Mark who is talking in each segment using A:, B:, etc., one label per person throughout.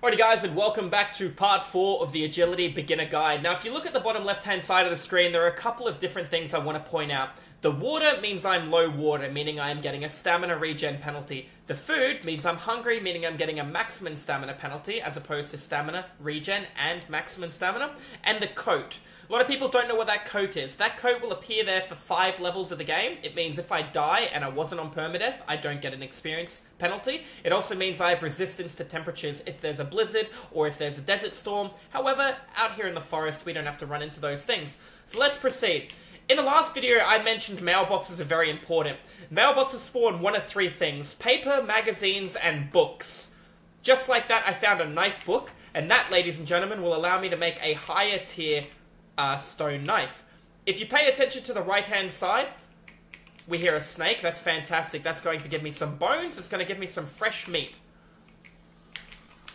A: Alrighty guys, and welcome back to part 4 of the Agility Beginner Guide. Now if you look at the bottom left hand side of the screen, there are a couple of different things I want to point out. The water means I'm low water, meaning I am getting a stamina regen penalty. The food means I'm hungry, meaning I'm getting a maximum stamina penalty, as opposed to stamina, regen, and maximum stamina. And the coat. A lot of people don't know what that coat is. That coat will appear there for 5 levels of the game. It means if I die and I wasn't on permadeath, I don't get an experience penalty. It also means I have resistance to temperatures if there's a blizzard or if there's a desert storm. However, out here in the forest, we don't have to run into those things. So let's proceed. In the last video, I mentioned mailboxes are very important. Mailboxes spawn one of 3 things: paper, magazines, and books. Just like that, I found a knife book, and that, ladies and gentlemen, will allow me to make a higher tier stone knife. If you pay attention to the right-hand side, we hear a snake. That's fantastic. That's going to give me some bones. It's going to give me some fresh meat.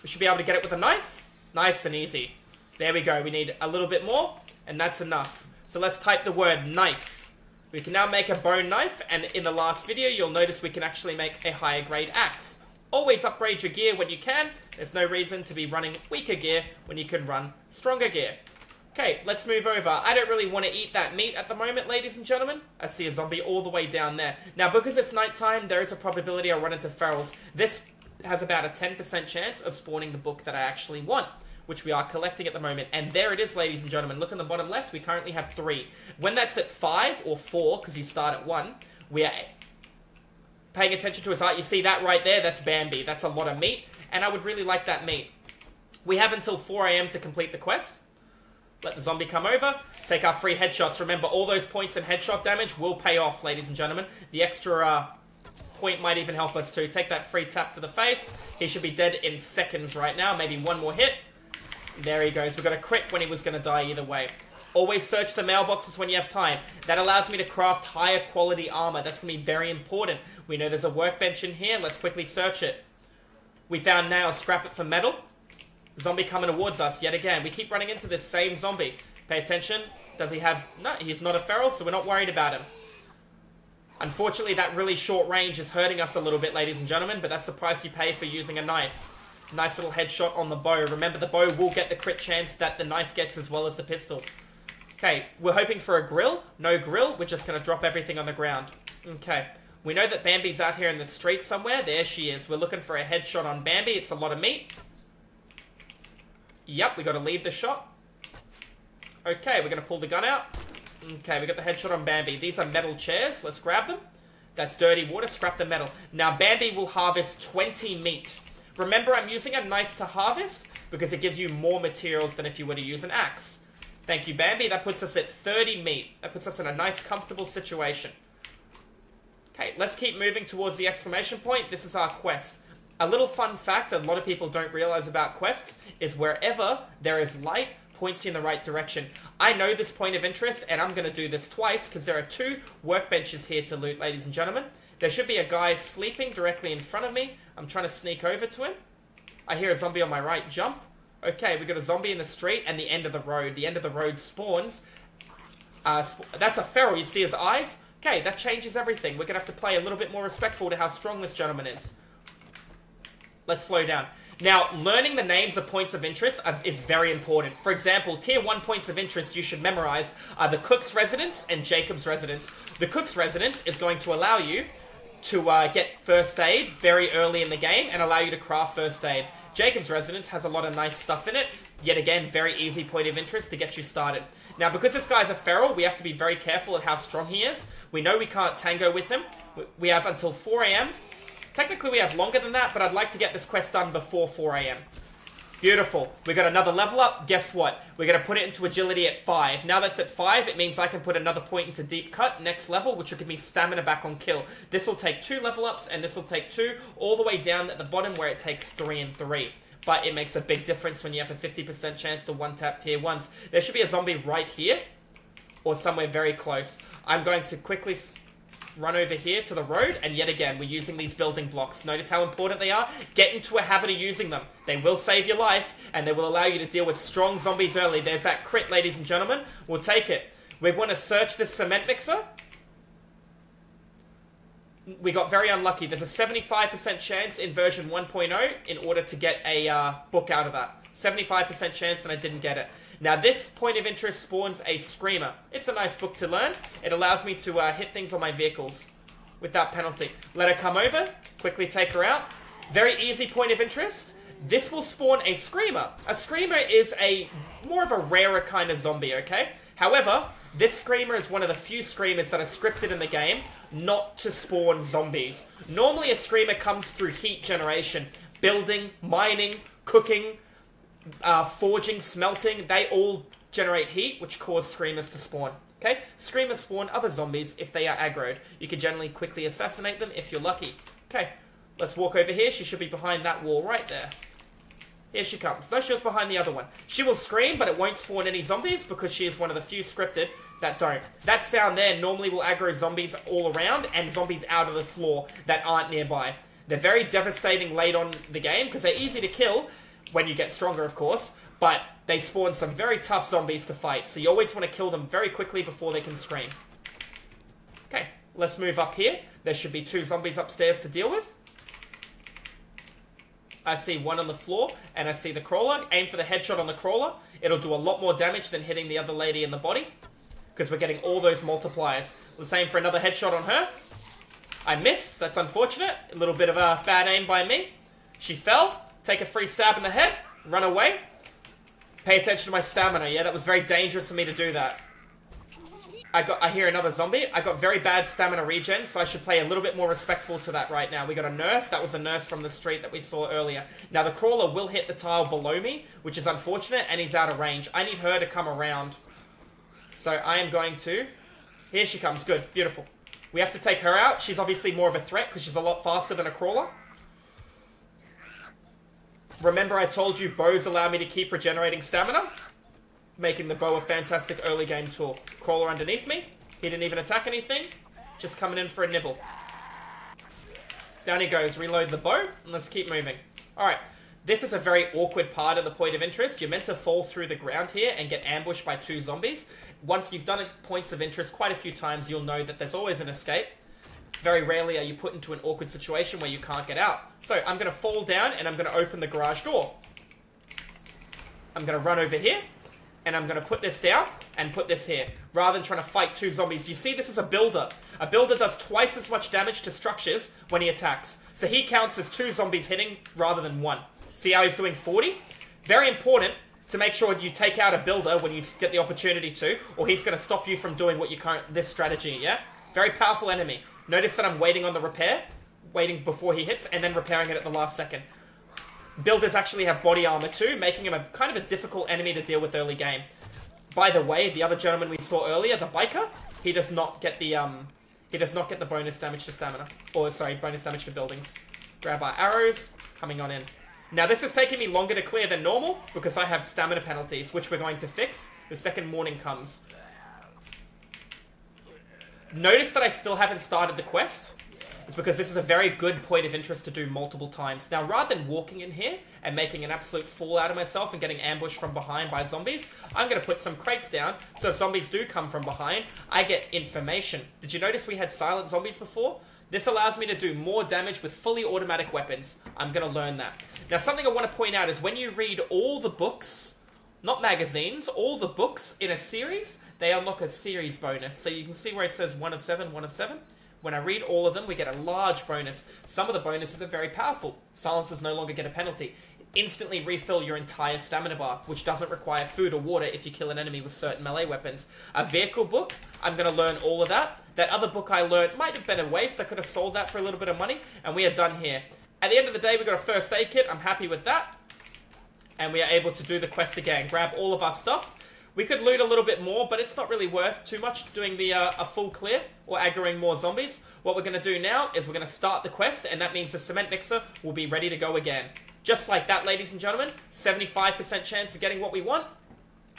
A: We should be able to get it with a knife. Nice and easy. There we go. We need a little bit more, and that's enough. So let's type the word knife. We can now make a bone knife, and in the last video, you'll notice we can actually make a higher grade axe. Always upgrade your gear when you can. There's no reason to be running weaker gear when you can run stronger gear. Okay, let's move over. I don't really want to eat that meat at the moment, ladies and gentlemen. I see a zombie all the way down there. Now, because it's nighttime, there is a probability I'll run into ferals. This has about a 10% chance of spawning the book that I actually want, which we are collecting at the moment. And there it is, ladies and gentlemen. Look on the bottom left, we currently have 3. When that's at 5 or 4, because you start at 1, we are paying attention to his art. You see that right there? That's Bambi. That's a lot of meat, and I would really like that meat. We have until 4 AM to complete the quest. Let the zombie come over. Take our free headshots. Remember, all those points in headshot damage will pay off, ladies and gentlemen. The extra point might even help us too. Take that free tap to the face. He should be dead in seconds right now. Maybe one more hit. There he goes. We got a crit when he was going to die either way. Always search the mailboxes when you have time. That allows me to craft higher quality armor. That's going to be very important. We know there's a workbench in here. Let's quickly search it. We found nails. Scrap it for metal. Zombie coming towards us yet again. We keep running into this same zombie. Pay attention. Does he have... No, he's not a feral, so we're not worried about him. Unfortunately, that really short range is hurting us a little bit, ladies and gentlemen, but that's the price you pay for using a knife. Nice little headshot on the bow. Remember, the bow will get the crit chance that the knife gets as well as the pistol. Okay, we're hoping for a grill. No grill. We're just going to drop everything on the ground. Okay. We know that Bambi's out here in the street somewhere. There she is. We're looking for a headshot on Bambi. It's a lot of meat. Yep, we got to lead the shot. Okay, we're going to pull the gun out. Okay, we got the headshot on Bambi. These are metal chairs. Let's grab them. That's dirty water. Scrap the metal. Now, Bambi will harvest 20 meat. Remember, I'm using a knife to harvest because it gives you more materials than if you were to use an axe. Thank you, Bambi. That puts us at 30 meat. That puts us in a nice, comfortable situation. Okay, let's keep moving towards the exclamation point. This is our quest. A little fun fact a lot of people don't realize about quests is wherever there is light points you in the right direction. I know this point of interest, and I'm going to do this twice because there are 2 workbenches here to loot, ladies and gentlemen. There should be a guy sleeping directly in front of me. I'm trying to sneak over to him. I hear a zombie on my right jump. Okay, we got a zombie in the street and the end of the road. The end of the road spawns. That's a feral. You see his eyes? Okay, that changes everything. We're going to have to play a little bit more respectful to how strong this gentleman is. Let's slow down. Now, learning the names of points of interest is very important. For example, tier 1 points of interest you should memorize are the Cook's Residence and Jacob's Residence. The Cook's Residence is going to allow you to get first aid very early in the game and allow you to craft first aid. Jacob's Residence has a lot of nice stuff in it. Yet again, very easy point of interest to get you started. Now, because this guy's a feral, we have to be very careful at how strong he is. We know we can't tango with him. We have until 4 AM. Technically, we have longer than that, but I'd like to get this quest done before 4 AM. Beautiful. We got another level up. Guess what? We're going to put it into agility at 5. Now that's at 5, it means I can put another point into deep cut, next level, which will give me stamina back on kill. This will take 2 level ups, and this will take 2, all the way down at the bottom where it takes 3 and 3. But it makes a big difference when you have a 50% chance to one-tap tier 1s. There should be a zombie right here, or somewhere very close. I'm going to quickly run over here to the road, and yet again, we're using these building blocks. Notice how important they are? Get into a habit of using them. They will save your life, and they will allow you to deal with strong zombies early. There's that crit, ladies and gentlemen. We'll take it. We want to search this cement mixer. we got very unlucky. There's a 75% chance in version 1.0 in order to get a book out of that. 75% chance, and I didn't get it. Now, this point of interest spawns a Screamer. It's a nice book to learn. It allows me to hit things on my vehicles without penalty. Let her come over, quickly take her out. Very easy point of interest. This will spawn a Screamer. A Screamer is more of a rarer kind of zombie, okay? However, this Screamer is one of the few Screamers that are scripted in the game not to spawn zombies. Normally, a Screamer comes through heat generation. Building, mining, cooking, forging, smelting, they all generate heat, which cause Screamers to spawn. Okay? Screamers spawn other zombies if they are aggroed. You can generally quickly assassinate them if you're lucky. Okay, let's walk over here. She should be behind that wall right there. Here she comes. No, she was behind the other one. She will scream, but it won't spawn any zombies because she is one of the few scripted that don't. That sound there normally will aggro zombies all around and zombies out of the floor that aren't nearby. They're very devastating late on the game because they're easy to kill when you get stronger, of course, but they spawn some very tough zombies to fight, so you always want to kill them very quickly before they can scream. Okay, let's move up here. There should be 2 zombies upstairs to deal with. I see one on the floor, and I see the crawler. Aim for the headshot on the crawler. It'll do a lot more damage than hitting the other lady in the body, because we're getting all those multipliers. Let's aim for another headshot on her. I missed. That's unfortunate. A little bit of a bad aim by me. She fell. Take a free stab in the head. Run away. Pay attention to my stamina. Yeah, that was very dangerous for me to do that. I hear another zombie. I got very bad stamina regen, so I should play a little bit more respectful to that right now. We got a nurse. That was a nurse from the street that we saw earlier. Now, the crawler will hit the tile below me, which is unfortunate, and he's out of range. I need her to come around. So I am going to... Here she comes. Good. Beautiful. We have to take her out. She's obviously more of a threat because she's a lot faster than a crawler. Remember I told you bows allow me to keep regenerating stamina? Making the bow a fantastic early game tool. Crawler underneath me. He didn't even attack anything. Just coming in for a nibble. Down he goes. Reload the bow. And let's keep moving. Alright. This is a very awkward part of the point of interest. You're meant to fall through the ground here and get ambushed by 2 zombies. Once you've done it points of interest quite a few times, you'll know that there's always an escape. Very rarely are you put into an awkward situation where you can't get out. So I'm going to fall down and I'm going to open the garage door. I'm going to run over here. And I'm going to put this down and put this here, rather than trying to fight 2 zombies. Do you see this is a builder? A builder does twice as much damage to structures when he attacks. So he counts as 2 zombies hitting rather than 1. See how he's doing 40? Very important to make sure you take out a builder when you get the opportunity to, or he's going to stop you from doing what you can't, this strategy, yeah? Very powerful enemy. Notice that I'm waiting on the repair, waiting before he hits, and then repairing it at the last second. Builders actually have body armor too, making him a kind of a difficult enemy to deal with early game. By the way, the other gentleman we saw earlier, the biker, he does not get the bonus damage to stamina. Or sorry, bonus damage to buildings. Grab our arrows, coming on in. Now this is taking me longer to clear than normal because I have stamina penalties, which we're going to fix the second morning comes. Notice that I still haven't started the quest. It's because this is a very good point of interest to do multiple times. Now, rather than walking in here and making an absolute fool out of myself and getting ambushed from behind by zombies, I'm going to put some crates down, so if zombies do come from behind, I get information. Did you notice we had silent zombies before? This allows me to do more damage with fully automatic weapons. I'm going to learn that. Now, something I want to point out is when you read all the books, not magazines, all the books in a series, they unlock a series bonus. So you can see where it says 1 of 7, 1 of 7. When I read all of them, we get a large bonus. Some of the bonuses are very powerful. Silencers no longer get a penalty. Instantly refill your entire stamina bar, which doesn't require food or water if you kill an enemy with certain melee weapons. A vehicle book, I'm going to learn all of that. That other book I learned might have been a waste. I could have sold that for a little bit of money, and we are done here. At the end of the day, we got a first aid kit. I'm happy with that. And we are able to do the quest again. Grab all of our stuff. We could loot a little bit more, but it's not really worth too much doing the a full clear or aggroing more zombies. What we're going to do now is we're going to start the quest, and that means the cement mixer will be ready to go again. Just like that, ladies and gentlemen, 75% chance of getting what we want,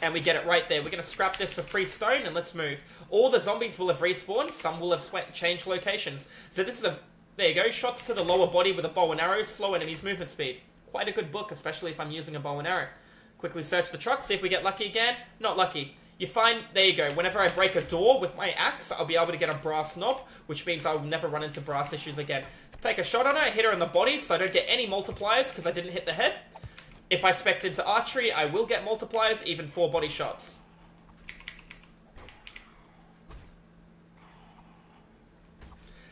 A: and we get it right there. We're going to scrap this for free stone, and let's move. All the zombies will have respawned. Some will have changed locations. So this is a... There you go. Shots to the lower body with a bow and arrow. Slow enemies' movement speed. Quite a good book, especially if I'm using a bow and arrow. Quickly search the truck, see if we get lucky again. Not lucky. You find, there you go, whenever I break a door with my axe, I'll be able to get a brass knob, which means I'll never run into brass issues again. Take a shot on her, hit her in the body, so I don't get any multipliers because I didn't hit the head. If I spec into archery, I will get multipliers, even 4 body shots.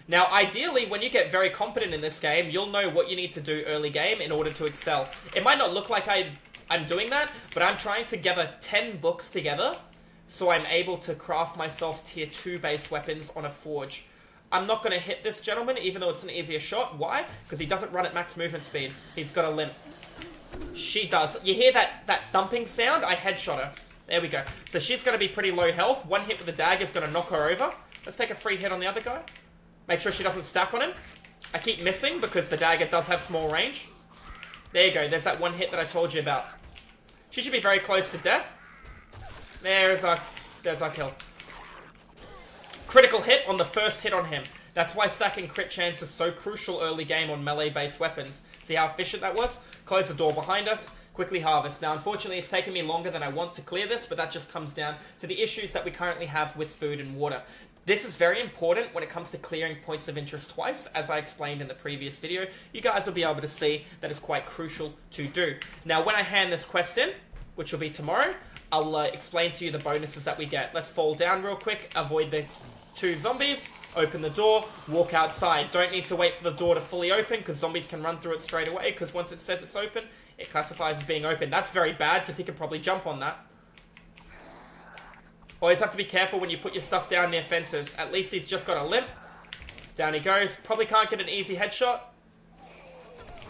A: Now, ideally, when you get very competent in this game, you'll know what you need to do early game in order to excel. It might not look like I'm doing that, but I'm trying to gather 10 books together so I'm able to craft myself tier 2 base weapons on a forge. I'm not going to hit this gentleman, even though it's an easier shot. Why? Because he doesn't run at max movement speed. He's got a limp. She does. You hear that thumping sound? I headshot her. There we go. So she's going to be pretty low health. One hit with the dagger is going to knock her over. Let's take a free hit on the other guy. Make sure she doesn't stack on him. I keep missing because the dagger does have small range. There you go. There's that one hit that I told you about. She should be very close to death. There's our kill. Critical hit on the first hit on him. That's why stacking crit chance is so crucial early game on melee-based weapons. See how efficient that was? Close the door behind us. Quickly harvest. Now, unfortunately, it's taken me longer than I want to clear this, but that just comes down to the issues that we currently have with food and water. This is very important when it comes to clearing points of interest twice, as I explained in the previous video. You guys will be able to see that it's quite crucial to do. Now, when I hand this quest in, which will be tomorrow, I'll explain to you the bonuses that we get. Let's fall down real quick, avoid the 2 zombies, open the door, walk outside. Don't need to wait for the door to fully open, because zombies can run through it straight away, because once it says it's open, it classifies as being open. That's very bad, because he can probably jump on that. Always have to be careful when you put your stuff down near fences. At least he's just got a limp. Down he goes. Probably can't get an easy headshot.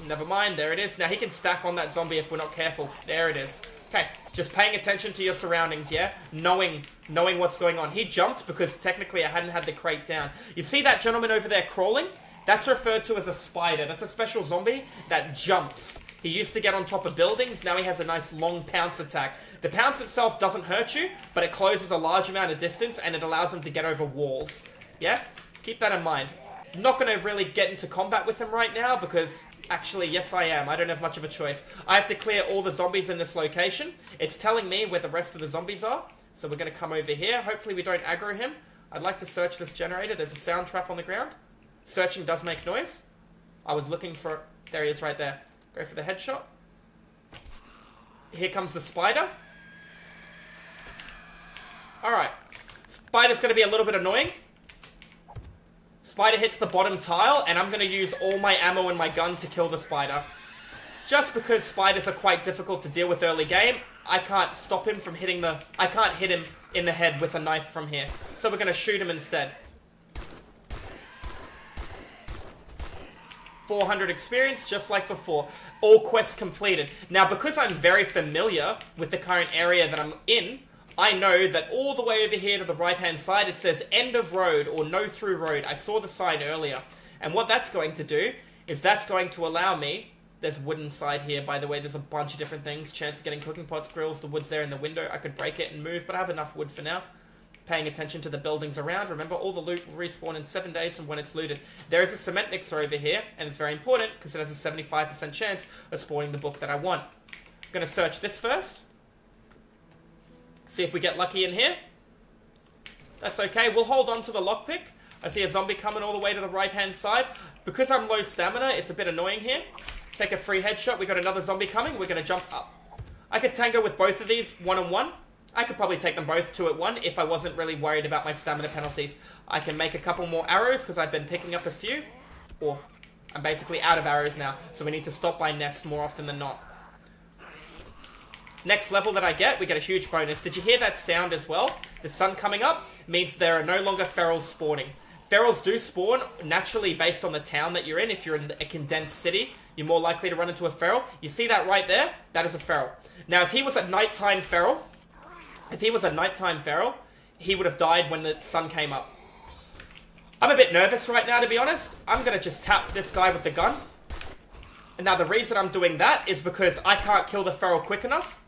A: Never mind, there it is. Now he can stack on that zombie if we're not careful. There it is. Okay, just paying attention to your surroundings, yeah? Knowing what's going on. He jumped because technically I hadn't had the crate down. You see that gentleman over there crawling? That's referred to as a spider. That's a special zombie that jumps. He used to get on top of buildings. Now he has a nice long pounce attack. The pounce itself doesn't hurt you, but it closes a large amount of distance and it allows him to get over walls. Yeah? Keep that in mind. I'm not going to really get into combat with him right now because, actually, yes I am. I don't have much of a choice. I have to clear all the zombies in this location. It's telling me where the rest of the zombies are. So we're going to come over here. Hopefully we don't aggro him. I'd like to search this generator. There's a sound trap on the ground. Searching does make noise. I was looking for... There he is right there. Go for the headshot. Here comes the spider. Alright. Spider's going to be a little bit annoying. Spider hits the bottom tile, and I'm going to use all my ammo in my gun to kill the spider. Just because spiders are quite difficult to deal with early game, I can't stop him from hitting the... I can't hit him in the head with a knife from here. So we're going to shoot him instead. 400 experience, just like before. All quests completed. Now, because I'm very familiar with the current area that I'm in, I know that all the way over here to the right-hand side, it says end of road or no through road. I saw the sign earlier. And what that's going to do is that's going to allow me... There's wood inside here, by the way. There's a bunch of different things. Chance of getting cooking pots, grills, the wood's there in the window. I could break it and move, but I have enough wood for now. Paying attention to the buildings around. Remember, all the loot will respawn in 7 days from when it's looted. There is a cement mixer over here, and it's very important because it has a 75% chance of spawning the book that I want. I'm going to search this first. See if we get lucky in here. That's okay. We'll hold on to the lockpick. I see a zombie coming all the way to the right-hand side. Because I'm low stamina, it's a bit annoying here. Take a free headshot. We got another zombie coming. We're going to jump up. I could tango with both of these one-on-one. I could probably take them both 2-at-1 if I wasn't really worried about my stamina penalties. I can make a couple more arrows because I've been picking up a few. Or I'm basically out of arrows now, so we need to stop by nests more often than not. Next level that I get, we get a huge bonus. Did you hear that sound as well? The sun coming up means there are no longer ferals spawning. Ferals do spawn naturally based on the town that you're in. If you're in a condensed city, you're more likely to run into a feral. You see that right there? That is a feral. Now, if he was a nighttime feral, he would have died when the sun came up. I'm a bit nervous right now, to be honest. I'm going to just tap this guy with the gun. And now, the reason I'm doing that is because I can't kill the feral quick enough.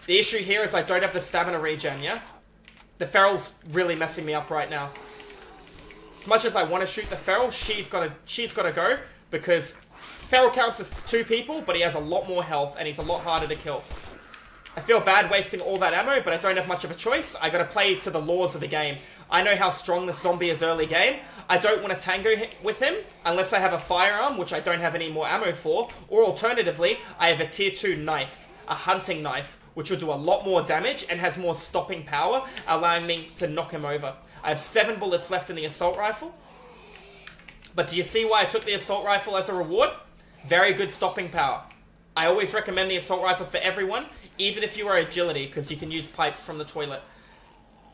A: The issue here is I don't have the stamina regen, yeah? The feral's really messing me up right now. As much as I want to shoot the feral, she's got to go, because feral counts as 2 people, but he has a lot more health, and he's a lot harder to kill. I feel bad wasting all that ammo, but I don't have much of a choice. I gotta play to the laws of the game. I know how strong this zombie is early game. I don't want to tango with him, unless I have a firearm, which I don't have any more ammo for, or alternatively, I have a tier 2 knife, a hunting knife, which will do a lot more damage and has more stopping power, allowing me to knock him over. I have 7 bullets left in the assault rifle. But do you see why I took the assault rifle as a reward? Very good stopping power. I always recommend the assault rifle for everyone, even if you are agility, because you can use pipes from the toilet.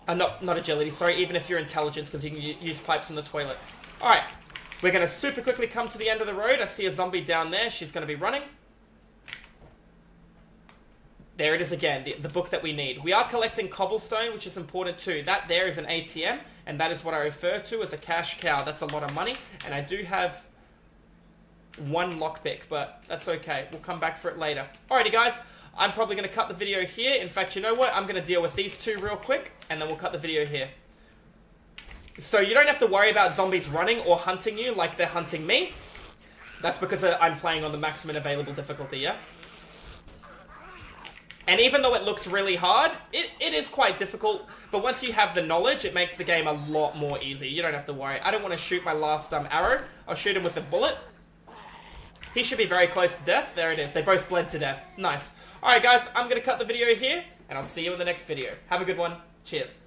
A: Not agility, sorry, even if you're intelligence, because you can use pipes from the toilet. Alright, we're going to super quickly come to the end of the road. I see a zombie down there. She's going to be running. There it is again, the book that we need. We are collecting cobblestone, which is important too. That there is an ATM, and that is what I refer to as a cash cow. That's a lot of money, and I do have 1 lockpick, but that's okay. We'll come back for it later. Alrighty guys, I'm probably going to cut the video here. In fact, you know what? I'm going to deal with these 2 real quick, and then we'll cut the video here. So you don't have to worry about zombies running or hunting you like they're hunting me. That's because I'm playing on the maximum available difficulty, yeah? And even though it looks really hard, it is quite difficult. But once you have the knowledge, it makes the game a lot more easy. You don't have to worry. I don't want to shoot my last arrow. I'll shoot him with a bullet. He should be very close to death. There it is. They both bled to death. Nice. Alright guys, I'm going to cut the video here, and I'll see you in the next video. Have a good one. Cheers.